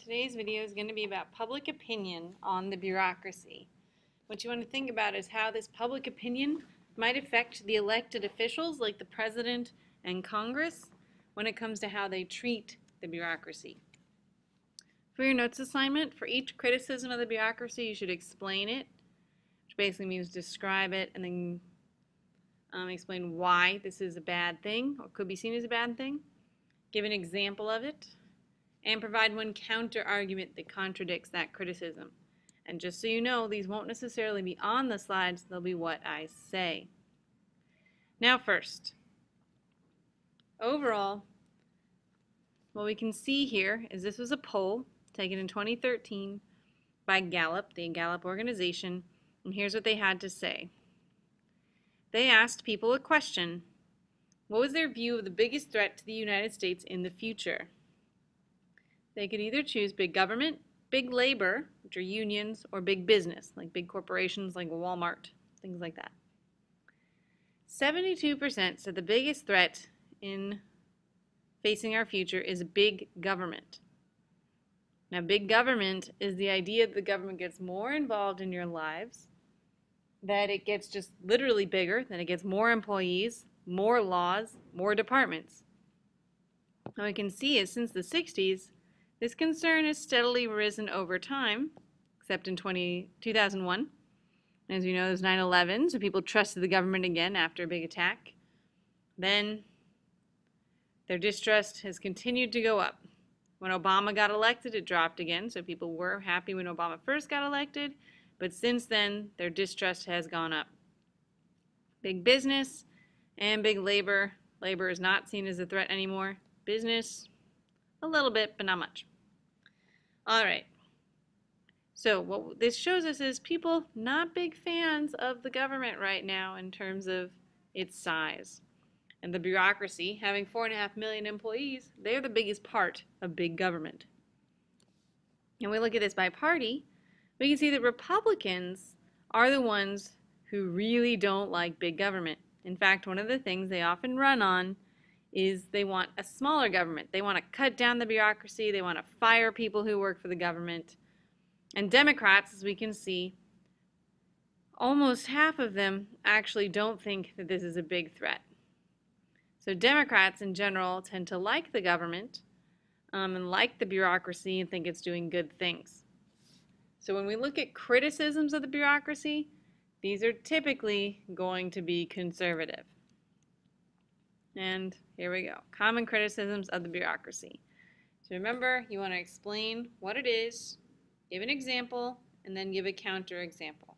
Today's video is going to be about public opinion on the bureaucracy. What you want to think about is how this public opinion might affect the elected officials like the President and Congress when it comes to how they treat the bureaucracy. For your notes assignment, for each criticism of the bureaucracy, you should explain it, which basically means describe it and then explain why this is a bad thing or could be seen as a bad thing. Give an example of it, and provide one counter argument that contradicts that criticism. And just so you know, these won't necessarily be on the slides, they'll be what I say. Now first, overall, what we can see here is this was a poll taken in 2013 by Gallup, the Gallup organization, and here's what they had to say. They asked people a question: what was their view of the biggest threat to the United States in the future? They could either choose big government, big labor, which are unions, or big business, like big corporations like Walmart, things like that. 72% said the biggest threat in facing our future is big government. Now, big government is the idea that the government gets more involved in your lives, that it gets just literally bigger, that it gets more employees, more laws, more departments. What we can see is since the 60s, this concern has steadily risen over time, except in 2001. As we know, there's 9/11, so people trusted the government again after a big attack. Then their distrust has continued to go up. When Obama got elected, it dropped again, so people were happy when Obama first got elected, but since then, their distrust has gone up. Big business and big labor. Labor is not seen as a threat anymore. Business, a little bit, but not much. All right. So what this shows us is people not big fans of the government right now in terms of its size. And the bureaucracy, having 4.5 million employees, they're the biggest part of big government. And we look at this by party, we can see that Republicans are the ones who really don't like big government. In fact, one of the things they often run on is they want a smaller government. They want to cut down the bureaucracy. They want to fire people who work for the government. And Democrats, as we can see, almost half of them actually don't think that this is a big threat. So Democrats in general tend to like the government and like the bureaucracy and think it's doing good things. So when we look at criticisms of the bureaucracy, these are typically going to be conservative. And here we go. Common criticisms of the bureaucracy. So remember, you want to explain what it is, give an example, and then give a counter example.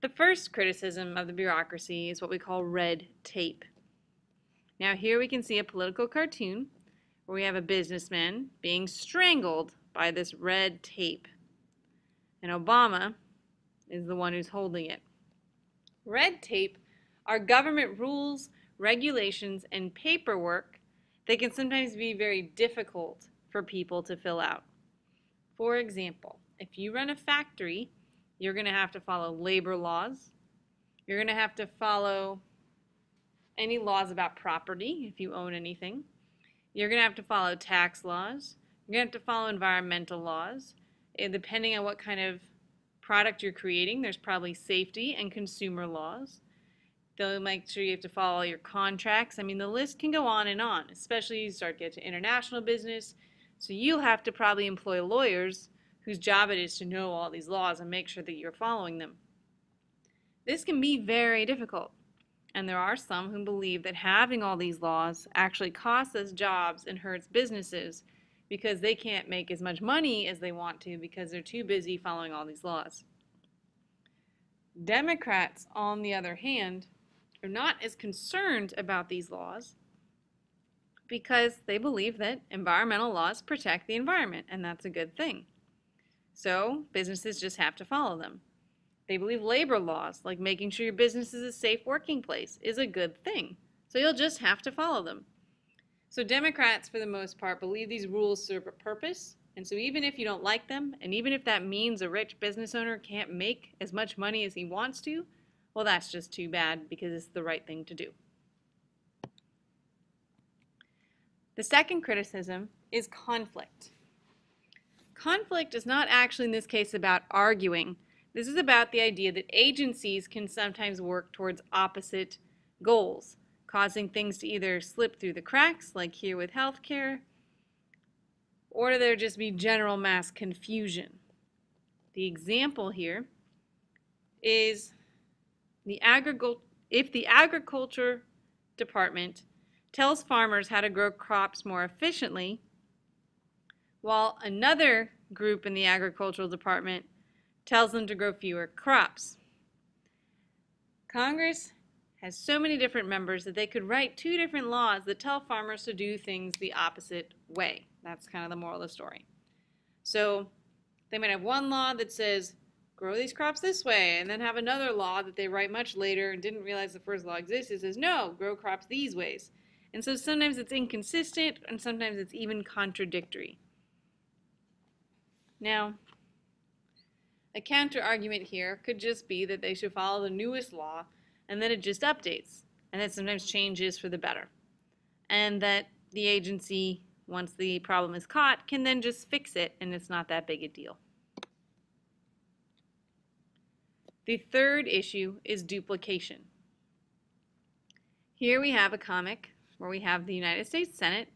The first criticism of the bureaucracy is what we call red tape. Now here we can see a political cartoon where we have a businessman being strangled by this red tape. And Obama is the one who's holding it. Red tape are government rules, regulations, and paperwork that can sometimes be very difficult for people to fill out. For example, if you run a factory, you're going to have to follow labor laws. You're going to have to follow any laws about property if you own anything. You're going to have to follow tax laws. You're going to have to follow environmental laws. And depending on what kind of product you're creating, there's probably safety and consumer laws. They'll make sure you have to follow your contracts. I mean, the list can go on, especially you start to get to international business. So you'll have to probably employ lawyers whose job it is to know all these laws and make sure that you're following them. This can be very difficult. And there are some who believe that having all these laws actually costs us jobs and hurts businesses because they can't make as much money as they want to because they're too busy following all these laws. Democrats, on the other hand, are not as concerned about these laws because they believe that environmental laws protect the environment, and that's a good thing. So businesses just have to follow them. They believe labor laws, like making sure your business is a safe working place, is a good thing. So you'll just have to follow them. So Democrats, for the most part, believe these rules serve a purpose. And so even if you don't like them, and even if that means a rich business owner can't make as much money as he wants to, well, that's just too bad because it's the right thing to do. The second criticism is conflict. Conflict is not actually in this case about arguing. This is about the idea that agencies can sometimes work towards opposite goals, causing things to either slip through the cracks, like here with healthcare, or there just be general mass confusion. The example here is if the agriculture department tells farmers how to grow crops more efficiently, while another group in the agricultural department tells them to grow fewer crops. Congress has so many different members that they could write 2 different laws that tell farmers to do things the opposite way. That's kind of the moral of the story. So they might have one law that says, grow these crops this way, and then have another law that they write much later and didn't realize the first law existed, says, no, grow crops these ways. And so sometimes it's inconsistent, and sometimes it's even contradictory. Now, a counter-argument here could just be that they should follow the newest law, and that it just updates, and that sometimes changes for the better. And that the agency, once the problem is caught, can then just fix it, and it's not that big a deal. The third issue is duplication. Here we have a comic where we have the United States Senate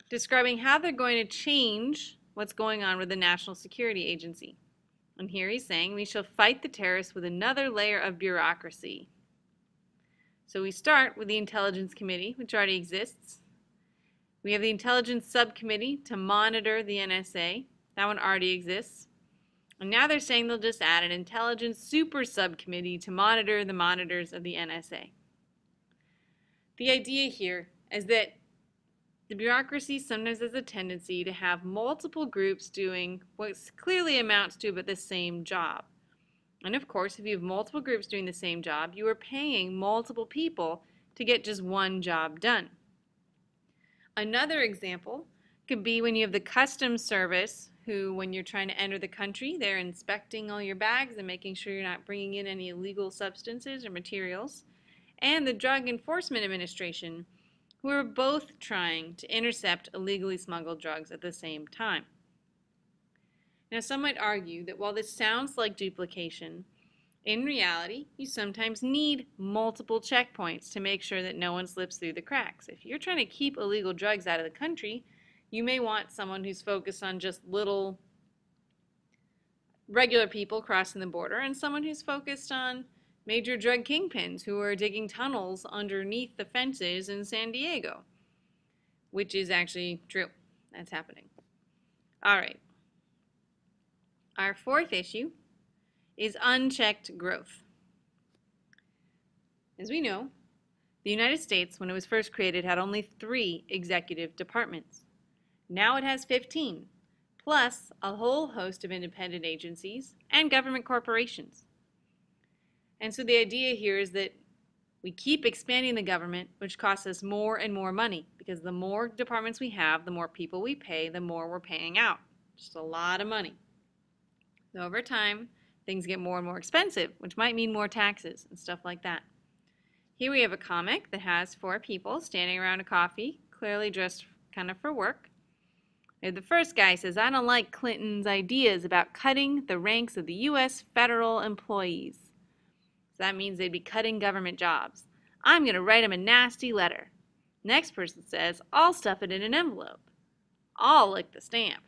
describing how they're going to change what's going on with the National Security Agency. And here he's saying we shall fight the terrorists with another layer of bureaucracy. So we start with the Intelligence Committee, which already exists. We have the Intelligence Subcommittee to monitor the NSA. That one already exists. And now they're saying they'll just add an Intelligence Super Subcommittee to monitor the monitors of the NSA. The idea here is that the bureaucracy sometimes has a tendency to have multiple groups doing what clearly amounts to but the same job. And of course, if you have multiple groups doing the same job, you are paying multiple people to get just one job done. Another example could be when you have the Customs Service, who, when you're trying to enter the country, they're inspecting all your bags and making sure you're not bringing in any illegal substances or materials, and the Drug Enforcement Administration, who are both trying to intercept illegally smuggled drugs at the same time. Now, some might argue that while this sounds like duplication, in reality, you sometimes need multiple checkpoints to make sure that no one slips through the cracks. If you're trying to keep illegal drugs out of the country, you may want someone who's focused on just little regular people crossing the border, and someone who's focused on major drug kingpins who are digging tunnels underneath the fences in San Diego, which is actually true. That's happening. All right. Our fourth issue is unchecked growth. As we know, the United States, when it was first created, had only 3 executive departments. Now it has 15, plus a whole host of independent agencies and government corporations. And so the idea here is that we keep expanding the government, which costs us more and more money, because the more departments we have, the more people we pay, the more we're paying out. Just a lot of money. So over time, things get more and more expensive, which might mean more taxes and stuff like that. Here we have a comic that has 4 people standing around a coffee, clearly dressed kind of for work. And the first guy says, I don't like Clinton's ideas about cutting the ranks of the U.S. federal employees. So that means they'd be cutting government jobs. I'm going to write him a nasty letter. Next person says, I'll stuff it in an envelope. I'll lick the stamp.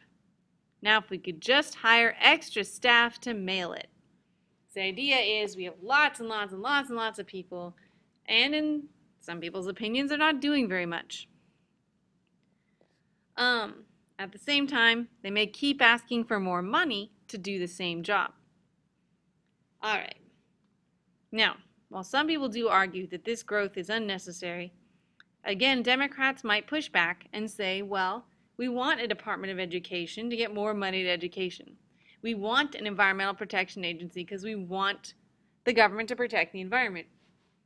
Now if we could just hire extra staff to mail it. The idea is we have lots and lots and lots and lots of people, and in some people's opinions, they're not doing very much. At the same time, they may keep asking for more money to do the same job. All right. Now, while some people do argue that this growth is unnecessary, again, Democrats might push back and say, well, we want a Department of Education to get more money to education. We want an Environmental Protection Agency because we want the government to protect the environment.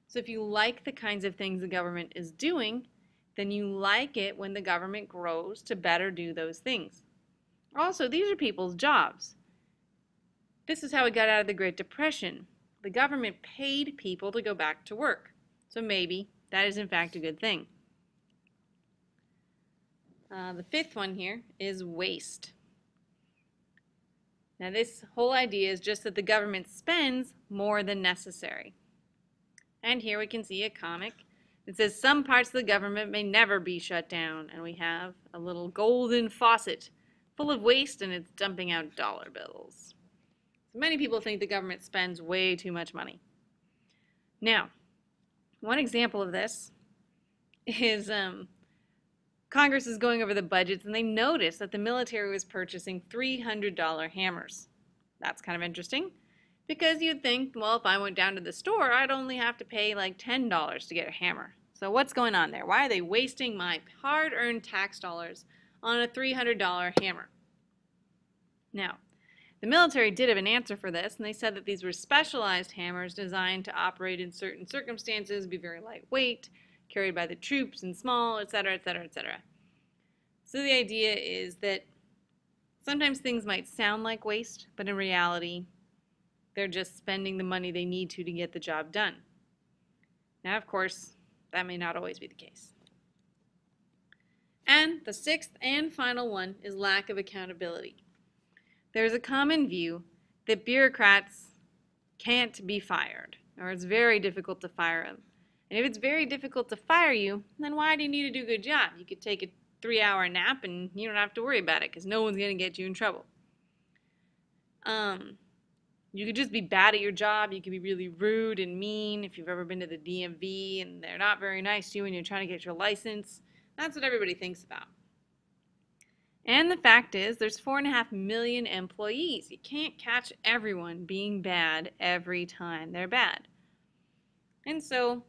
So if you like the kinds of things the government is doing, then you like it when the government grows to better do those things. Also, these are people's jobs. This is how we got out of the Great Depression. The government paid people to go back to work. So maybe that is in fact a good thing. The fifth one here is waste. Now this whole idea is just that the government spends more than necessary. And here we can see a comic that says some parts of the government may never be shut down, and we have a little golden faucet full of waste and it's dumping out dollar bills. So many people think the government spends way too much money. Now, one example of this is Congress is going over the budgets and they noticed that the military was purchasing $300 hammers. That's kind of interesting because you'd think, well, if I went down to the store, I'd only have to pay like $10 to get a hammer. So what's going on there? Why are they wasting my hard-earned tax dollars on a $300 hammer? Now, the military did have an answer for this, and they said that these were specialized hammers designed to operate in certain circumstances, be very lightweight, carried by the troops and small, etc., etc., etc. So the idea is that sometimes things might sound like waste, but in reality, they're just spending the money they need to get the job done. Now, of course, that may not always be the case. And the sixth and final one is lack of accountability. There's a common view that bureaucrats can't be fired, or it's very difficult to fire them. And if it's very difficult to fire you, then why do you need to do a good job? You could take a 3-hour nap and you don't have to worry about it because no one's going to get you in trouble. You could just be bad at your job. You could be really rude and mean if you've ever been to the DMV and they're not very nice to you when you're trying to get your license. That's what everybody thinks about. And the fact is, there's 4.5 million employees. You can't catch everyone being bad every time they're bad. And so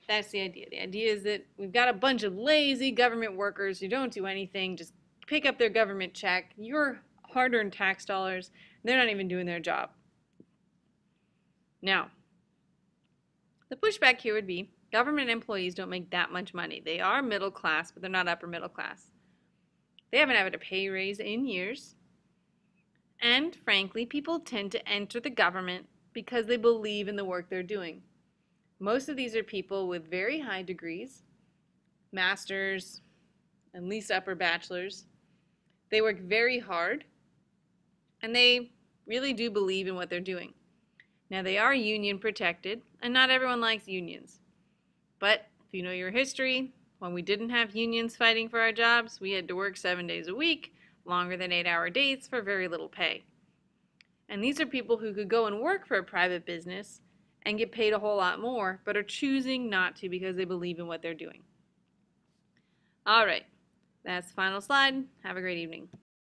that's the idea. The idea is that we've got a bunch of lazy government workers who don't do anything, just pick up their government check, your hard-earned tax dollars, and they're not even doing their job. Now, the pushback here would be government employees don't make that much money. They are middle class, but they're not upper middle class. They haven't had a pay raise in years. And frankly, people tend to enter the government because they believe in the work they're doing. Most of these are people with very high degrees, masters, at least upper bachelors. They work very hard, and they really do believe in what they're doing. Now, they are union protected, and not everyone likes unions. But if you know your history, when we didn't have unions fighting for our jobs, we had to work 7 days a week, longer than 8-hour days for very little pay. And these are people who could go and work for a private business and get paid a whole lot more, but are choosing not to because they believe in what they're doing. All right, that's the final slide. Have a great evening.